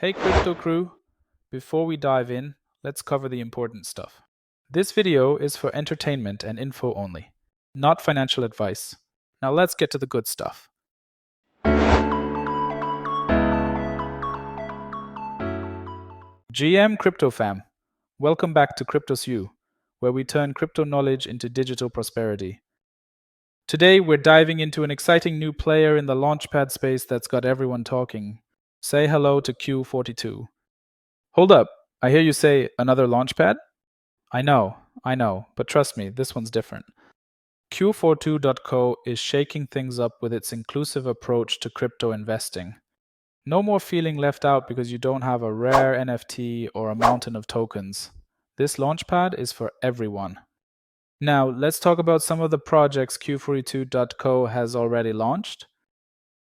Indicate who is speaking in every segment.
Speaker 1: Hey crypto crew, before we dive in, let's cover the important stuff. This video is for entertainment and info only, not financial advice. Now let's get to the good stuff. GM Crypto Fam, welcome back to Cryptos U, where we turn crypto knowledge into digital prosperity. Today we're diving into an exciting new player in the launchpad space that's got everyone talking. Say hello to Q42. Hold up, I hear you say another launchpad? I know, but trust me, this one's different. Q42.co is shaking things up with its inclusive approach to crypto investing. No more feeling left out because you don't have a rare NFT or a mountain of tokens. This launchpad is for everyone. Now, let's talk about some of the projects Q42.co has already launched.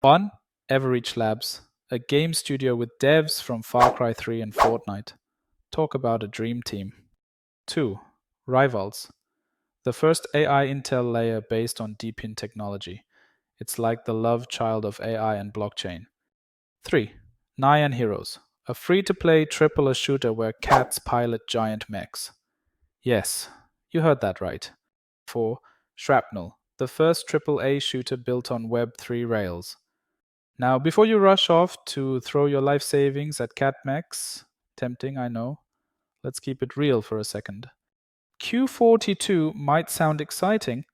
Speaker 1: 1. Everreach Labs, a game studio with devs from Far Cry 3 and Fortnite. Talk about a dream team. 2. Rivals, the first AI Intel layer based on DeepIn technology. It's like the love child of AI and blockchain. 3. Nyan Heroes, a free-to-play AAA shooter where cats pilot giant mechs. Yes, you heard that right. 4. Shrapnel, the first AAA shooter built on Web3 Rails. Now, before you rush off to throw your life savings at cat mechs, tempting, I know, let's keep it real for a second. Q42 might sound exciting,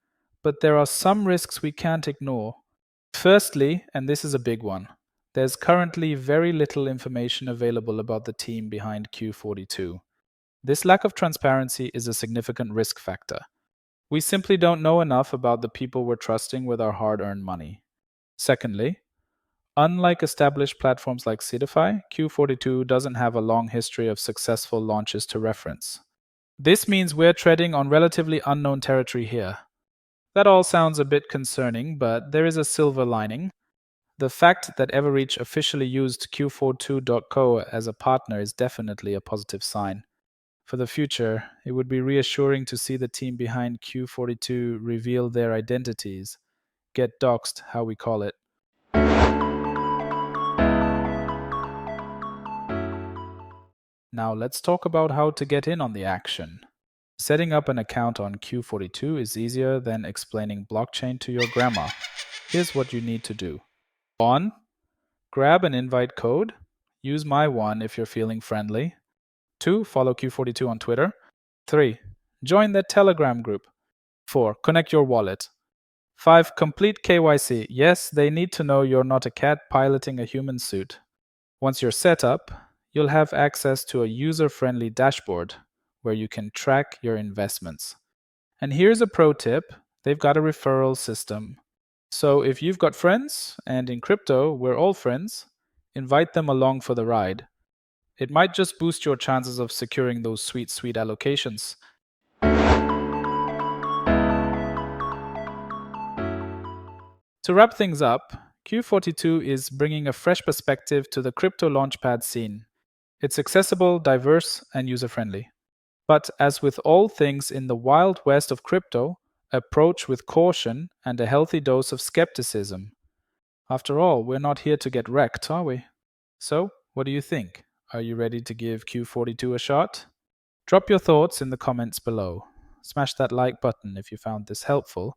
Speaker 1: but there are some risks we can't ignore. Firstly, and this is a big one, there's currently very little information available about the team behind Q42. This lack of transparency is a significant risk factor. We simply don't know enough about the people we're trusting with our hard-earned money. Secondly, unlike established platforms like Seedify, Q42 doesn't have a long history of successful launches to reference. This means we're treading on relatively unknown territory here. That all sounds a bit concerning, but there is a silver lining. The fact that Everreach officially used Q42.co as a partner is definitely a positive sign. For the future, it would be reassuring to see the team behind Q42 reveal their identities. Get doxed, how we call it. Now let's talk about how to get in on the action. Setting up an account on Q42 is easier than explaining blockchain to your grandma. Here's what you need to do. 1. Grab an invite code. Use my one if you're feeling friendly. 2. Follow Q42 on Twitter. 3. Join their Telegram group. 4. Connect your wallet. 5. Complete KYC. Yes, they need to know you're not a cat piloting a human suit. Once you're set up, you'll have access to a user-friendly dashboard where you can track your investments. And here's a pro tip, they've got a referral system. So if you've got friends, and in crypto, we're all friends, invite them along for the ride. It might just boost your chances of securing those sweet allocations. To wrap things up, Q42 is bringing a fresh perspective to the crypto launchpad scene. It's accessible, diverse, and user-friendly. But as with all things in the wild west of crypto, approach with caution and a healthy dose of skepticism. After all, we're not here to get wrecked, are we? So, what do you think? Are you ready to give Q42 a shot? Drop your thoughts in the comments below. Smash that like button if you found this helpful,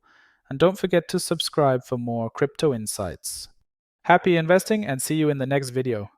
Speaker 1: and don't forget to subscribe for more crypto insights. Happy investing and see you in the next video.